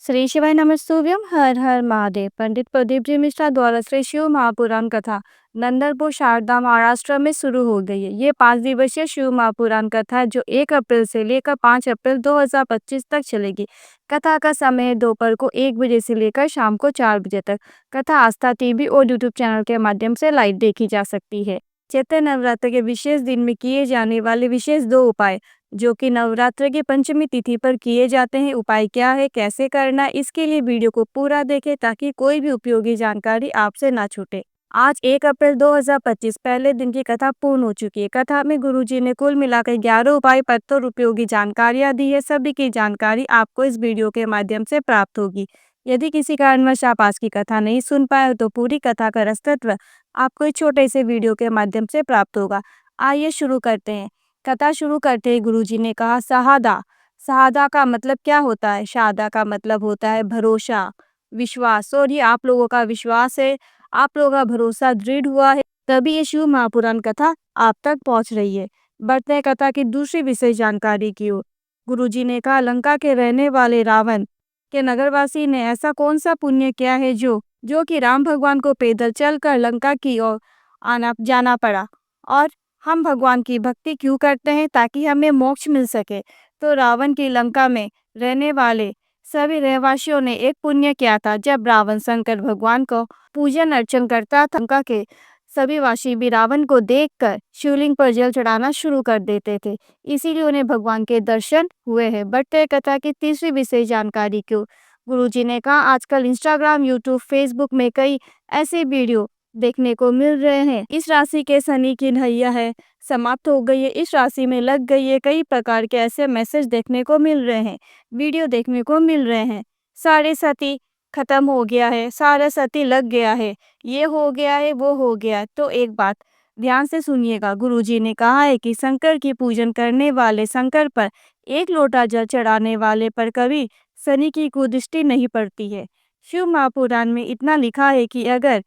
श्री शिवाय नमस्तुभ्यम। हर हर महादेव। पंडित प्रदीप जी मिश्रा द्वारा श्री शिव महापुराण कथा नंदनपुर शारदा महाराष्ट्र में शुरू हो गई है। ये 5 दिवसीय शिव महापुराण कथा है जो 1 अप्रैल से लेकर 5 अप्रैल 2025 तक चलेगी। कथा का समय है दोपहर को 1 बजे से लेकर शाम को 4 बजे तक। कथा आस्था टीवी और यूट्यूब चैनल के माध्यम से लाइव देखी जा सकती है। चैत्र नवरात्र के विशेष दिन में किए जाने वाले विशेष 2 उपाय जो कि नवरात्र की पंचमी तिथि पर किए जाते हैं। उपाय क्या है, कैसे करना है, इसके लिए वीडियो को पूरा देखें ताकि कोई भी उपयोगी जानकारी आपसे ना छूटे। आज 1 अप्रैल 2025 पहले दिन की कथा पूर्ण हो चुकी है। कथा में गुरुजी ने कुल मिलाकर 11 उपाय पत्र और उपयोगी जानकारियां दी है। सभी की जानकारी आपको इस वीडियो के माध्यम से प्राप्त होगी। यदि किसी कारणवश आप आज की कथा नहीं सुन पाए तो पूरी कथा का रसतत्व आपको इस छोटे से वीडियो के माध्यम से प्राप्त होगा। आइए शुरू करते हैं। कथा शुरू करते ही गुरुजी ने कहा, शहादा। शहादा का मतलब क्या होता है? शहादा का मतलब होता है भरोसा, विश्वास। और ये आप लोगों का विश्वास है, आप लोगों का भरोसा दृढ़ हुआ है, तभी ये शिव महापुराण कथा आप तक पहुंच रही है। बढ़ते हैं कथा की दूसरी विशेष जानकारी की ओर। गुरुजी ने कहा, लंका के रहने वाले रावण के नगरवासी ने ऐसा कौन सा पुण्य किया है जो कि राम भगवान को पैदल चलकर लंका की ओर आना जाना पड़ा। और हम भगवान की भक्ति क्यों करते हैं? ताकि हमें मोक्ष मिल सके। तो रावण की लंका में रहने वाले सभी रहवासियों ने एक पुण्य किया था। जब रावण शंकर भगवान को पूजन अर्चन करता था, लंका के सभी वासी भी रावण को देखकर शिवलिंग पर जल चढ़ाना शुरू कर देते थे। इसीलिए उन्हें भगवान के दर्शन हुए हैं। बढ़ते कथा की तीसरी विशेष जानकारी क्यों। गुरुजी ने कहा, आजकल इंस्टाग्राम, यूट्यूब, फेसबुक में कई ऐसे वीडियो देखने को मिल रहे हैं। इस राशि के शनि की नैया है समाप्त हो गई है, इस राशि में लग गई है। कई प्रकार के ऐसे मैसेज देखने को मिल रहे हैं, वीडियो देखने को मिल रहे हैं। साढ़े सती खत्म हो गया है, सारा सती लग गया है, ये हो गया है, वो हो गया है। तो एक बात ध्यान से सुनिएगा। गुरुजी ने कहा है कि शंकर की पूजन करने वाले, शंकर पर 1 लोटा जल चढ़ाने वाले पर कभी शनि की कुदृष्टि नहीं पड़ती है। शिव महापुराण में इतना लिखा है कि अगर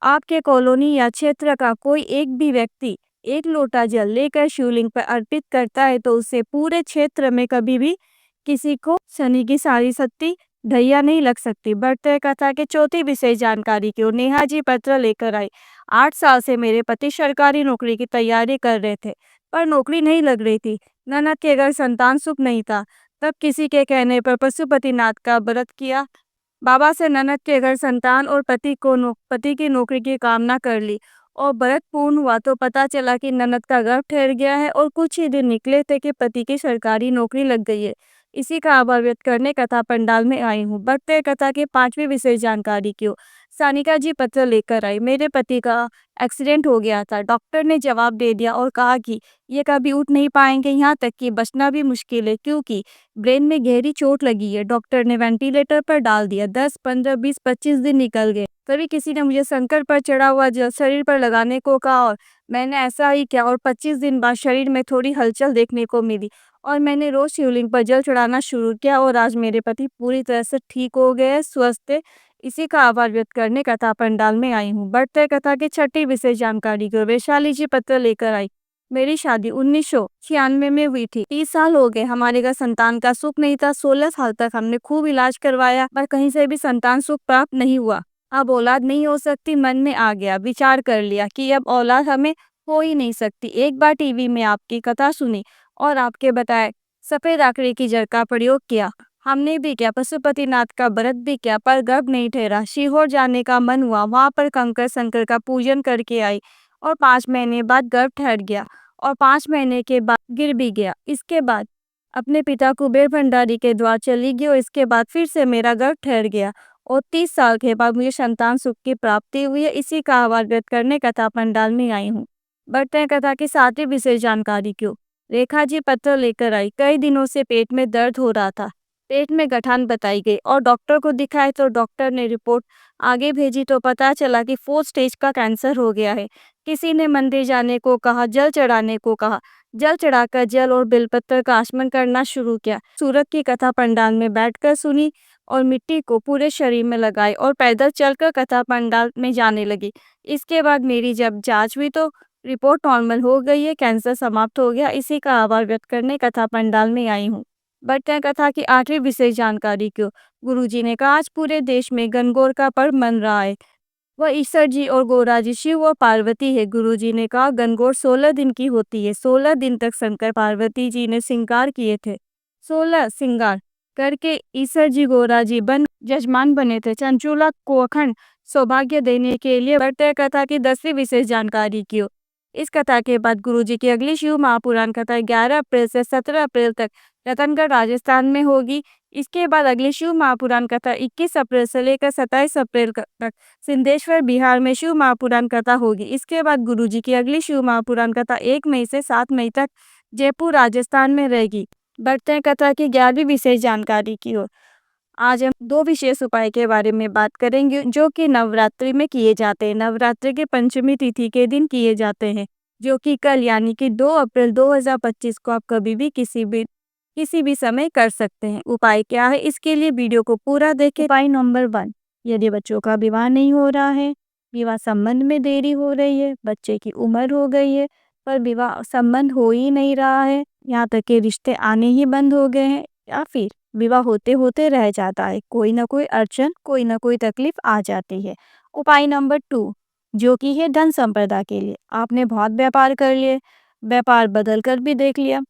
आपके कॉलोनी या क्षेत्र का कोई एक भी व्यक्ति 1 लोटा जल लेकर शिवलिंग पर अर्पित करता है तो उससे पूरे क्षेत्र में कभी भी किसी को शनि की सारी शक्ति ढैया नहीं लग सकती। बढ़ते कथा के चौथी विशेष जानकारी की ओर। नेहा जी पत्र लेकर आई। 8 साल से मेरे पति सरकारी नौकरी की तैयारी कर रहे थे पर नौकरी नहीं लग रही थी। ननद के घर संतान सुख नहीं था। तब किसी के कहने पर पशुपतिनाथ का व्रत किया। बाबा से ननद के घर संतान और पति की नौकरी की कामना कर ली और व्रत पूर्ण हुआ तो पता चला कि ननद का गर्भ ठहर गया है और कुछ ही दिन निकले थे कि पति की सरकारी नौकरी लग गई है। इसी का आभार व्यक्त करने कथा पंडाल में आई हूँ। बढ़ते कथा की 5वीं विशेष जानकारी की ओर। सानिका जी पत्र लेकर आई। मेरे पति का एक्सीडेंट हो गया था। डॉक्टर ने जवाब दे दिया और कहा कि ये कभी उठ नहीं पाएंगे, यहाँ तक कि बचना भी मुश्किल है क्योंकि ब्रेन में गहरी चोट लगी है। डॉक्टर ने वेंटिलेटर पर डाल दिया। 10, 15, 20, 25 दिन निकल गए। तभी किसी ने मुझे शंकर पर चढ़ा हुआ जल शरीर पर लगाने को कहा और मैंने ऐसा ही किया और 25 दिन बाद शरीर में थोड़ी हलचल देखने को मिली और मैंने रोज शिवलिंग पर जल चढ़ाना शुरू किया और आज मेरे पति पूरी तरह से ठीक हो गए, स्वस्थ है। इसी का आभार व्यक्त करने कथा पंडाल में आई हूँ। बढ़ते कथा की 6ठी विशेष जानकारी को। वैशाली जी पत्र लेकर आई। मेरी शादी 1996 में हुई थी। 30 साल हो गए, हमारे घर संतान का सुख नहीं था। 16 साल तक हमने खूब इलाज करवाया पर कहीं से भी संतान सुख प्राप्त नहीं हुआ। अब औलाद नहीं हो सकती, मन में आ गया, विचार कर लिया कि अब औलाद हमें हो ही नहीं सकती। एक बार टीवी में आपकी कथा सुनी और आपके बताए सफेद आकड़ी की जड़ का प्रयोग किया। हमने भी किया, पशुपतिनाथ का व्रत भी किया पर गर्भ नहीं ठहरा। सीहोर जाने का मन हुआ, वहां पर कंकर शंकर का पूजन करके आई और 5 महीने बाद गर्भ ठहर गया और 5 महीने के बाद गिर भी गया। इसके बाद अपने पिता कुबेर भंडारी के द्वार चली गई और इसके बाद फिर से मेरा गर्भ ठहर गया और 30 साल के बाद मुझे संतान सुख की प्राप्ति हुई है। इसी का आभार व्यक्त करने कथा पंडाल में आई हूँ। बढ़ते हैं कथा की 7वीं विशेष जानकारी क्यों। रेखा जी पत्र लेकर आई। कई दिनों से पेट में दर्द हो रहा था, पेट में गठान बताई गई और डॉक्टर को दिखाए तो डॉक्टर ने रिपोर्ट आगे भेजी तो पता चला कि 4th स्टेज का कैंसर हो गया है। किसी ने मंदिर जाने को कहा, जल चढ़ाने को कहा। जल चढ़ाकर जल और बेलपत्र का आचमन करना शुरू किया। सूरत की कथा पंडाल में बैठकर सुनी और मिट्टी को पूरे शरीर में लगाई और पैदल चलकर कथा पंडाल में जाने लगी। इसके बाद मेरी जब जांच हुई तो रिपोर्ट नॉर्मल हो गई है, कैंसर समाप्त हो गया। इसी का आभार व्यक्त करने कथा पंडाल में आई हूँ। बढ़ते हैं कथा की 8वीं विशेष जानकारी की ओर। गुरुजी ने कहा, आज पूरे देश में गणगौर का पर्व मन रहा है। वह ईश्वर जी और गौरा जी, शिव और पार्वती है। गुरुजी ने कहा, गणगौर 16 दिन की होती है। 16 दिन तक शंकर पार्वती जी ने श्रृंगार किए थे। 16 श्रृंगार करके ईश्वर जी गौरा जी बन जजमान बने थे, चंचूला को अखंड सौभाग्य देने के लिए। बढ़ते हैं कथा की 10वीं विशेष जानकारी की ओर। इस कथा के बाद गुरुजी की अगली शिव महापुराण कथा 11 अप्रैल से 17 अप्रैल तक रतनगढ़ राजस्थान में होगी। इसके बाद अगली शिव महापुराण कथा 21 अप्रैल से लेकर 27 अप्रैल तक सिद्धेश्वर बिहार में शिव महापुराण कथा होगी। इसके बाद गुरुजी की अगली शिव महापुराण कथा 1 मई से 7 मई तक जयपुर राजस्थान में रहेगी। बढ़ते हैं कथा की 11वीं विशेष जानकारी की ओर। आज हम 2 विशेष उपाय के बारे में बात करेंगे जो कि नवरात्रि में किए जाते हैं। नवरात्रि के पंचमी तिथि के दिन किए जाते हैं, जो कि कल यानी कि 2 अप्रैल 2025 को आप कभी भी किसी भी समय कर सकते हैं। उपाय क्या है, इसके लिए वीडियो को पूरा देखें। उपाय नंबर 1, यदि बच्चों का विवाह नहीं हो रहा है, विवाह संबंध में देरी हो रही है, बच्चे की उम्र हो गई है पर विवाह संबंध हो ही नहीं रहा है, यहाँ तक के रिश्ते आने ही बंद हो गए हैं, या फिर विवाह होते होते रह जाता है, कोई ना कोई अड़चन, कोई ना कोई तकलीफ आ जाती है। उपाय नंबर 2, जो कि है धन संपदा के लिए। आपने बहुत व्यापार कर लिए, व्यापार बदल कर भी देख लिया,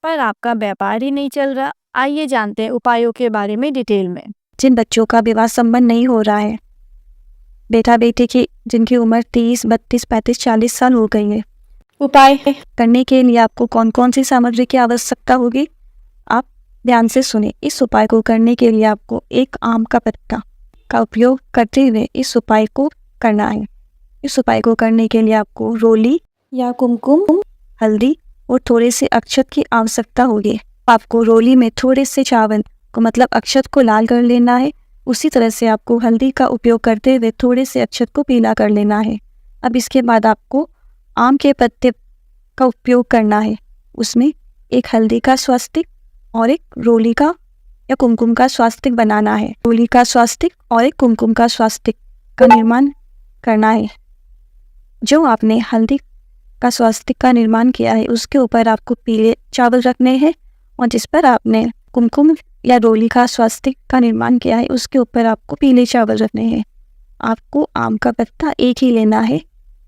पर आपका व्यापार ही नहीं चल रहा। आइए जानते हैं उपायों के बारे में डिटेल में। जिन बच्चों का विवाह संबंध नहीं हो रहा है, बेटा बेटी की जिनकी उम्र 30, 32, 35, 40 साल हो गई है, उपाय करने के लिए आपको कौन कौन सी सामग्री की आवश्यकता होगी, आप ध्यान से सुने। इस उपाय को करने के लिए आपको एक आम का पत्ता का उपयोग करते हुए इस उपाय को करना है। इस उपाय को करने के लिए आपको रोली या कुमकुम, हल्दी और थोड़े से अक्षत की आवश्यकता होगी। आपको रोली में थोड़े से चावल को मतलब अक्षत को लाल कर लेना है। उसी तरह से आपको हल्दी का उपयोग करते हुए थोड़े से अक्षत को पीला कर लेना है। अब इसके बाद आपको आम के पत्ते का उपयोग करना है। उसमें एक हल्दी का स्वास्तिक और एक रोली का या कुमकुम का स्वास्तिक बनाना है। रोली का स्वास्तिक और एक कुमकुम का स्वास्तिक का निर्माण करना है। जो आपने हल्दी का स्वास्तिक का निर्माण किया है उसके ऊपर आपको पीले चावल रखने हैं, और जिस पर आपने कुमकुम या रोली का स्वास्तिक का निर्माण किया है उसके ऊपर आपको पीले चावल रखने हैं। आपको आम का पत्ता एक ही लेना है।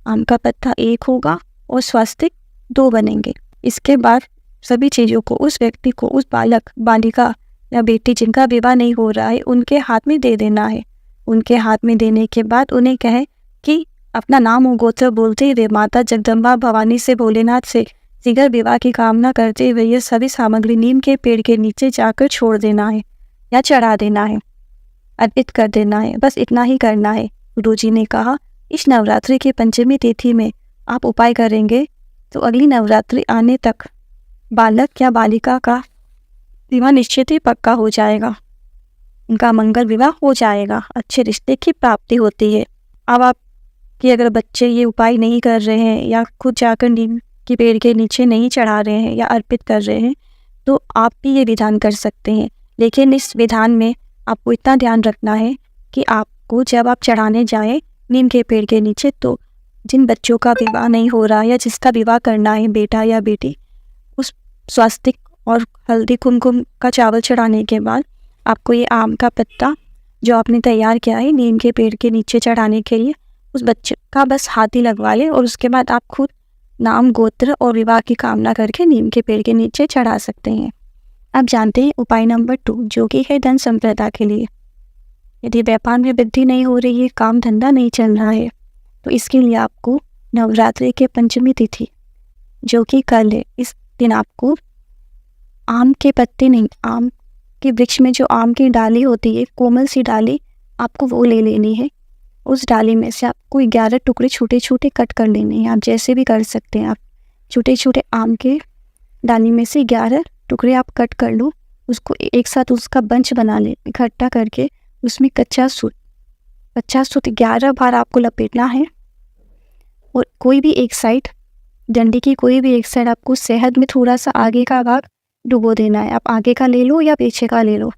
आम का पत्ता एक होगा और स्वास्तिक 2 बनेंगे। इसके बाद सभी चीज़ों को उस व्यक्ति को, उस बालक, बालिका या बेटी जिनका विवाह नहीं हो रहा है, उनके हाथ में दे देना है। उनके हाथ में देने के बाद उन्हें कहे कि अपना नाम और गोत्र बोलते हुए माता जगदम्बा भवानी से, भोलेनाथ से शीघ्र विवाह की कामना करते हुए ये सभी सामग्री नीम के पेड़ के नीचे जाकर छोड़ देना है या चढ़ा देना है, अर्पित कर देना है। बस इतना ही करना है। गुरुजी ने कहा, इस नवरात्रि की पंचमी तिथि में आप उपाय करेंगे तो अगली नवरात्रि आने तक बालक या बालिका का विवाह निश्चित ही पक्का हो जाएगा। उनका मंगल विवाह हो जाएगा, अच्छे रिश्ते की प्राप्ति होती है। अब आपके अगर बच्चे ये उपाय नहीं कर रहे हैं या खुद जाकर नीम के पेड़ के नीचे नहीं चढ़ा रहे हैं या अर्पित कर रहे हैं, तो आप भी ये विधान कर सकते हैं। लेकिन इस विधान में आपको इतना ध्यान रखना है कि आपको जब आप चढ़ाने जाएं नीम के पेड़ के नीचे, तो जिन बच्चों का विवाह नहीं हो रहा या जिसका विवाह करना है, बेटा या बेटी, उस स्वास्तिक और हल्दी कुमकुम का चावल चढ़ाने के बाद आपको ये आम का पत्ता जो आपने तैयार किया है नीम के पेड़ के नीचे चढ़ाने के लिए, उस बच्चे का बस हाथ ही लगवा लें, और उसके बाद आप खुद नाम, गोत्र और विवाह की कामना करके नीम के पेड़ के नीचे चढ़ा सकते हैं। अब जानते हैं उपाय नंबर 2, जो कि है धन संपदा के लिए। यदि व्यापार में वृद्धि नहीं हो रही है, काम धंधा नहीं चल रहा है, तो इसके लिए आपको नवरात्रि के पंचमी तिथि जो कि कल है, इस दिन आपको आम के पत्ते नहीं, आम के वृक्ष में जो आम की डाली होती है, कोमल सी डाली, आपको वो ले लेनी है। उस डाली में से आपको 11 टुकड़े छोटे छोटे कट कर लेने हैं। आप जैसे भी कर सकते हैं। आप छोटे छोटे आम के डाली में से 11 टुकड़े आप कट कर लो। उसको एक साथ उसका बंच बना ले, इकट्ठा करके उसमें कच्चा सूत 11 बार आपको लपेटना है, और कोई भी एक साइड, डंडी की कोई भी एक साइड आपको शहद में थोड़ा सा आगे का भाग डुबो देना है। आप आगे का ले लो या पीछे का ले लो।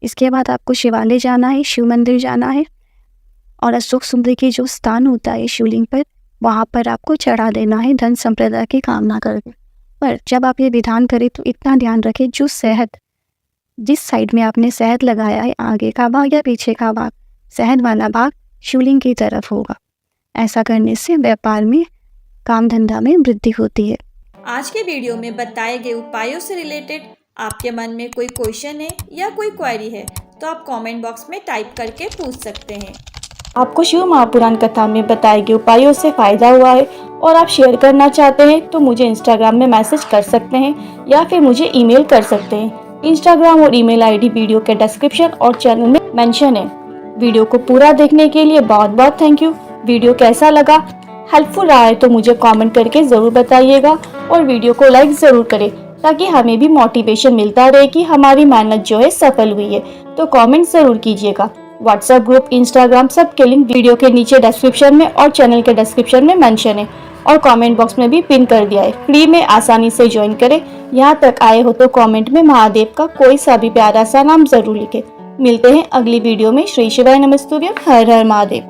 इसके बाद आपको शिवालय जाना है, शिव मंदिर जाना है, और अशोक सुंदरी की जो स्थान होता है शिवलिंग पर, वहाँ पर आपको चढ़ा देना है धन संपदा की कामना करके। पर जब आप ये विधान करें तो इतना ध्यान रखें, जो शहद जिस साइड में आपने शहद लगाया है, आगे का भाग या पीछे का भाग, शहद वाला भाग शिवलिंग की तरफ होगा। ऐसा करने से व्यापार में, काम धंधा में वृद्धि होती है। आज के वीडियो में बताए गए उपायों से रिलेटेड आपके मन में कोई क्वेश्चन है या कोई क्वेरी है तो आप कमेंट बॉक्स में टाइप करके पूछ सकते हैं। आपको शिव महापुराण कथा में बताए गए उपायों से फायदा हुआ है और आप शेयर करना चाहते हैं तो मुझे इंस्टाग्राम में मैसेज कर सकते हैं या फिर मुझे ईमेल कर सकते हैं। इंस्टाग्राम और ईमेल आईडी वीडियो के डिस्क्रिप्शन और चैनल में मेंशन है। वीडियो को पूरा देखने के लिए बहुत बहुत थैंक यू। वीडियो कैसा लगा, हेल्पफुल रहा है तो मुझे कमेंट करके ज़रूर बताइएगा और वीडियो को लाइक ज़रूर करें ताकि हमें भी मोटिवेशन मिलता रहे कि हमारी मेहनत जो है सफल हुई है। तो कमेंट ज़रूर कीजिएगा। व्हाट्सएप ग्रुप, इंस्टाग्राम, सब के लिंक वीडियो के नीचे डिस्क्रिप्शन में और चैनल के डिस्क्रिप्शन में मेंशन है और कमेंट बॉक्स में भी पिन कर दिया है। फ्री में आसानी से ज्वाइन करें। यहाँ तक आए हो तो कमेंट में महादेव का कोई सा भी प्यारा सा नाम ज़रूर लिखें। मिलते हैं अगली वीडियो में। श्री शिवाय नमस्तुभ्यम। हर हर महादेव।